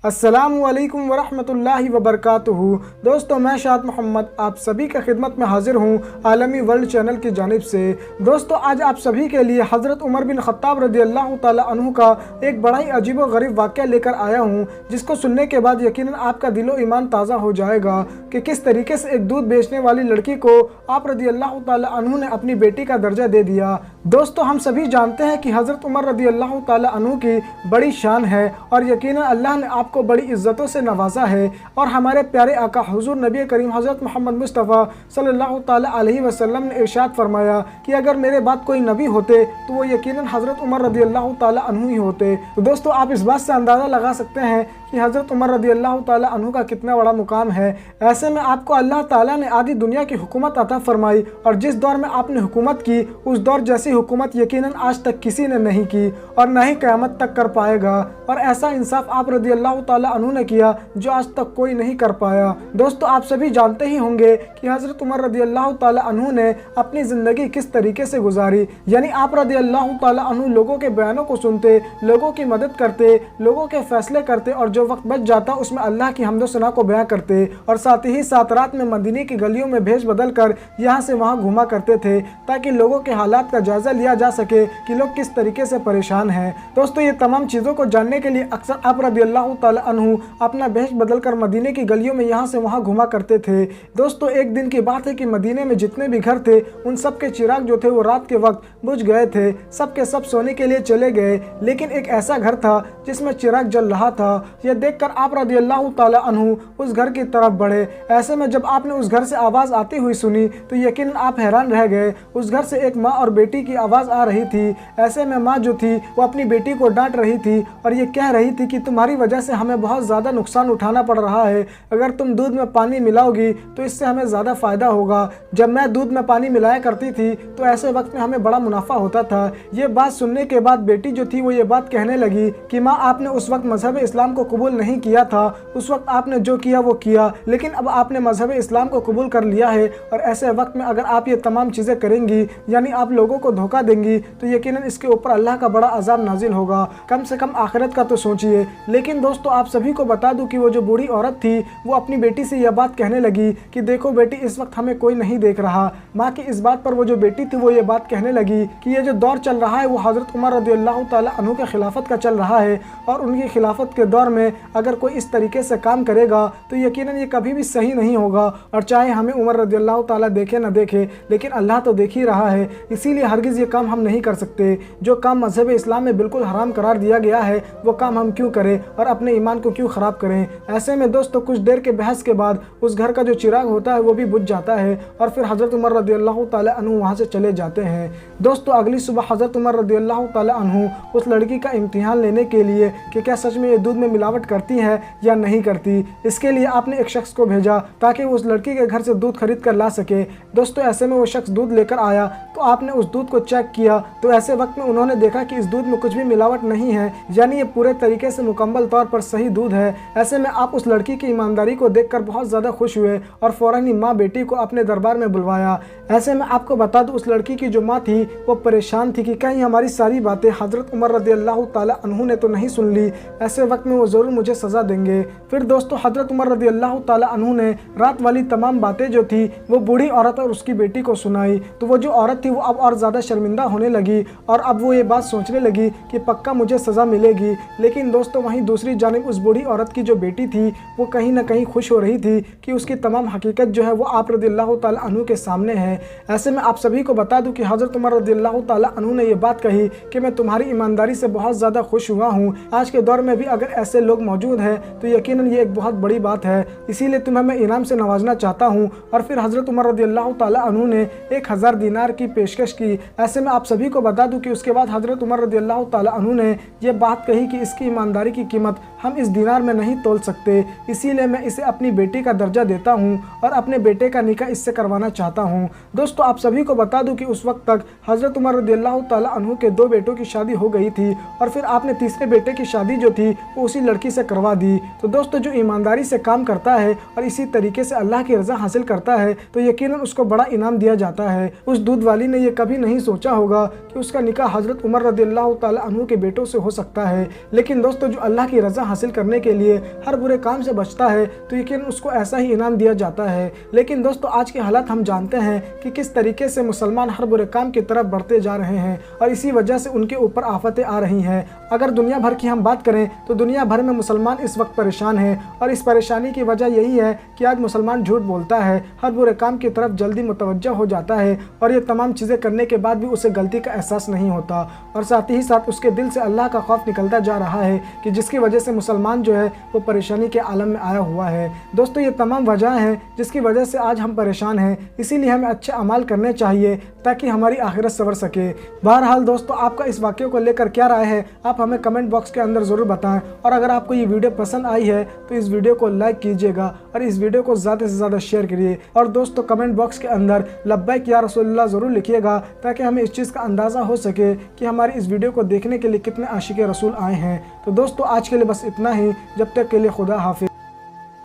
अस्सलामुअलैकुम वरहमतुल्लाहि वबरकातुहू। दोस्तों, मैं शाद मोहम्मद आप सभी के खिदमत में हाजिर हूँ आलमी वर्ल्ड चैनल की जानिब से। दोस्तों, आज आप सभी के लिए हज़रत उमर बिन ख़त्ताब रज़ियल्लाहु ताला अन्हु का एक बड़ा ही अजीब व गरीब वाक़या लेकर आया हूँ, जिसको सुनने के बाद यकीनन आपका दिलो ईमान ताज़ा हो जाएगा कि किस तरीके से एक दूध बेचने वाली लड़की को आप रज़ियल्लाहु ताला अन्हु ने अपनी बेटी का दर्जा दे दिया। दोस्तों, हम सभी जानते हैं कि हज़रत उमर रज़ियल्लाहु ताला अन्हु की बड़ी शान है और यकीनन अल्लाह ने आपको बड़ी इज्जतों से नवाजा है। और हमारे प्यारे आका हुजूर नबी करीम हज़रत मोहम्मद मुस्तफ़ा सल्लल्लाहु ताला अलैहि वसल्लम ने इरशाद फरमाया कि अगर मेरे बाद कोई नबी होते तो वो यकीनन हज़रत उमर रज़ियल्लाहु ताला अन्हु ही होते। तो दोस्तों, आप इस बात से अंदाज़ा लगा सकते हैं कि हज़रत उमर रज़ियल्लाहु ताला अन्हु का कितना बड़ा मुकाम है। ऐसे में आपको अल्लाह ताला ने आधी दुनिया की हुकूमत अता फरमाई और जिस दौर में आपने हुकूमत की उस दौर जैसी हुकूमत यकीनन आज तक किसी ने नहीं की और न ही क़यामत तक कर पाएगा। और ऐसा इंसाफ आप रज़ियल्लाहु ताला अन्हु ने किया जो आज तक कोई नहीं कर पाया। दोस्तों, आप सभी जानते ही होंगे कि हज़रत उमर रज़ियल्लाहु ताला अन्हु ने अपनी ज़िंदगी किस तरीके से गुजारी। यानी आप रज़ियल्लाहु ताला अन्हु लोगों के बयानों को सुनते, लोगों की मदद करते, लोगों के फैसले करते और जो वक्त बच जाता उसमें अल्लाह की हम्दो सना को बयां करते और साथ ही साथ रात में मदीने की गलियों में भेष बदल कर यहाँ से वहाँ घुमा करते थे ताकि लोगों के हालात का जायज़ा लिया जा सके कि लोग किस तरीके से परेशान हैं। दोस्तों, ये तमाम चीज़ों को जानने के लिए अक्सर आप रज़ियल्लाहु ताला अन्हु अपना भेष बदल कर मदीने की गलियों में यहाँ से वहाँ घुमा करते थे। दोस्तों, एक दिन की बात है कि मदीने में जितने भी घर थे उन सब के चिराग जो थे वो रात के वक्त बुझ गए थे। सब के सब सोने के लिए चले गए, लेकिन एक ऐसा घर था जिसमें चिराग जल रहा था। यह देखकर आप रज़ियल्लाहु ताला अन्हु उस घर की तरफ बढ़े। ऐसे में जब आपने उस घर से आवाज़ आती हुई सुनी तो यकीनन आप हैरान रह गए। उस घर से एक माँ और बेटी की आवाज़ आ रही थी। ऐसे में माँ जो थी वो अपनी बेटी को डांट रही थी और ये कह रही थी कि तुम्हारी वजह से हमें बहुत ज़्यादा नुकसान उठाना पड़ रहा है। अगर तुम दूध में पानी मिलाओगी तो इससे हमें ज़्यादा फ़ायदा होगा। जब मैं दूध में पानी मिलाया करती थी तो ऐसे वक्त में हमें बड़ा मुनाफा होता था। ये बात सुनने के बाद बेटी जो थी वो ये बात कहने लगी कि माँ, आपने उस वक्त मजहब इस्लाम को कबूल नहीं किया था। उस वक्त आपने जो किया वो किया, लेकिन अब आपने मजहब इस्लाम को कबूल कर लिया है और ऐसे वक्त में अगर आप ये तमाम चीज़ें करेंगी यानी आप लोगों को धोखा देंगी तो यकीनन इसके ऊपर अल्लाह का बड़ा अजाब नाजिल होगा। कम से कम आखिरत का तो सोचिए। लेकिन दोस्तों, आप सभी को बता दूं कि वो जो बूढ़ी औरत थी वो अपनी बेटी से यह बात कहने लगी कि देखो बेटी, इस वक्त हमें कोई नहीं देख रहा। माँ की इस बात पर वो जो बेटी थी वो ये बात कहने लगी कि ये जो दौर चल रहा है वो हज़रत उमर रज़ियल्लाहु ताला अन्हु के खिलाफत का चल रहा है और उनकी खिलाफत के दौर में अगर कोई इस तरीके से काम करेगा तो यकीनन ये कभी भी सही नहीं होगा। और चाहे हमें उमर रज़ियल्लाहु ताला देखे न देखे, लेकिन अल्लाह तो देख ही रहा है, इसीलिए हरगिज़ ये काम हम नहीं कर सकते। जो काम मजहब इस्लाम में बिल्कुल हराम करार दिया गया है वो काम हम क्यों करें और अपने ईमान को क्यों ख़राब करें। ऐसे में दोस्तों, कुछ देर के बहस के बाद उस घर का जो चिराग होता है वो भी बुझ जाता है और फिर हज़रत उमर रज़ियल्लाहु ताला अन्हु वहाँ से चले जाते हैं। दोस्तों, अगली सुबह हज़रत उमर रज़ियल्लाहु ताला अन्हु उस लड़की का इम्तिहान लेने के लिए कि क्या सच में ये दूध में मिलावट करती है या नहीं करती, इसके लिए आपने एक शख्स को भेजा ताकि वो उस लड़की के घर से दूध खरीद कर ला सके। दोस्तों, ऐसे में वो शख्स दूध लेकर आया तो आपने उस दूध को चेक किया तो ऐसे वक्त में उन्होंने देखा कि इस दूध में कुछ भी मिलावट नहीं है, यानी ये पूरे तरीके से मुकम्मल तौर पर सही दूध है। ऐसे में आप उस लड़की की ईमानदारी को देखकर बहुत ज़्यादा खुश हुए और फ़ौरन ही माँ बेटी को अपने दरबार में बुलवाया। ऐसे में आपको बता दूं, उस लड़की की जो माँ थी वो परेशान थी कि कहीं हमारी सारी बातें हज़रत उमर रज़ियल्लाहु ताला अन्हु ने तो नहीं सुन ली, ऐसे वक्त में वो ज़रूर मुझे सज़ा देंगे। फिर दोस्तों, हज़रत उमर रज़ियल्लाहु ताला अन्हु ने रात वाली तमाम बातें जो थी वो बूढ़ी औरत और उसकी बेटी को सुनाई। तो वो जो औरत थी वो अब और ज़्यादा शर्मिंदा होने लगी और अब वो ये बात सोचने लगी कि पक्का मुझे सज़ा मिलेगी। लेकिन दोस्तों, वहीं दूसरी जानिब उस बूढ़ी औरत की जो बेटी थी वो कहीं ना कहीं खुश हो रही थी कि उसकी तमाम हकीकत जो है वो आप रज़ियल्लाहु ताला अन्हु के सामने है। ऐसे में आप सभी को बता दूं कि हज़रत उमर रज़ियल्लाहु ताला अन्हु ने ये बात कही कि मैं तुम्हारी ईमानदारी से बहुत ज़्यादा खुश हुआ हूँ। आज के दौर में भी अगर ऐसे लोग मौजूद हैं तो यकीनन ये एक बहुत बड़ी बात है, इसीलिए तुम्हें मैं इनाम से नवाजना चाहता हूँ। और फिर हज़रत उमर रज़ियल्लाहु ताला अन्हु ने 1000 दीनार की पेशकश की। ऐसे में आप सभी को बता दूं कि उसके बाद हज़रत उमर रज़ियल्लाहु ताला अन्हु ने यह बात कही कि इसकी ईमानदारी की कीमत हम इस दीनार में नहीं तोल सकते, इसीलिए मैं इसे अपनी बेटी का दर्जा देता हूँ और अपने बेटे का निकाह इससे करवाना चाहता हूँ। दोस्तों, आप सभी को बता दूं कि उस वक्त तक हज़रत उमर रज़ियल्लाहु ताला अन्हु के 2 बेटों की शादी हो गई थी और फिर आपने तीसरे बेटे की शादी जो थी वो उसी लड़की से करवा दी। तो दोस्तों, जो ईमानदारी से काम करता है और इसी तरीके से अल्लाह की रज़ा हासिल करता है तो यकीनन उसको बड़ा इनाम दिया जाता है। उस दूध वाली ने यह कभी नहीं सोचा होगा कि उसका निकाह हज़रत उमर रज़ियल्लाहु ताला अन्हु के बेटों से हो सकता है, लेकिन दोस्तों, जो अल्लाह की रज़ा हासिल करने के लिए हर बुरे काम से बचता है तो यकीन उसको ऐसा ही इनाम दिया जाता है। लेकिन दोस्तों आज के हालात हम जानते हैं कि किस तरीके से मुसलमान हर बुरे काम की तरफ बढ़ते जा रहे हैं और इसी वजह से उनके ऊपर आफतें आ रही हैं। अगर दुनिया भर की हम बात करें तो दुनिया भर में मुसलमान इस वक्त परेशान हैं और इस परेशानी की वजह यही है कि आज मुसलमान झूठ बोलता है, हर बुरे काम की तरफ जल्दी मुतवज्जह हो जाता है और ये तमाम चीज़ें करने के बाद भी उसे गलती का एहसास नहीं होता और साथ ही साथ उसके दिल से अल्लाह का खौफ निकलता जा रहा है कि जिसकी वजह से मुसलमान जो है वो परेशानी के आलम में आया हुआ है। दोस्तों ये तमाम वजह हैं जिसकी वजह से आज हम परेशान हैं, इसीलिए हमें अच्छे अमाल करने चाहिए ताकि हमारी आखिरत संवर सके। बहरहाल दोस्तों आपका इस वाक़े को लेकर क्या राय है आप हमें कमेंट बॉक्स के अंदर ज़रूर बताएं और अगर आपको ये वीडियो पसंद आई है तो इस वीडियो को लाइक कीजिएगा और इस वीडियो को ज़्यादा से ज़्यादा शेयर करिए और दोस्तों कमेंट बॉक्स के अंदर लब्बैक या रसूलुल्लाह ज़रूर लिखिएगा ताकि हमें इस चीज़ का अंदाज़ा हो सके कि हमारी इस वीडियो को देखने के लिए कितने आशिक रसूल आए हैं। तो दोस्तों आज के लिए बस इतना ही, जब तक के लिए खुदा हाफिज़।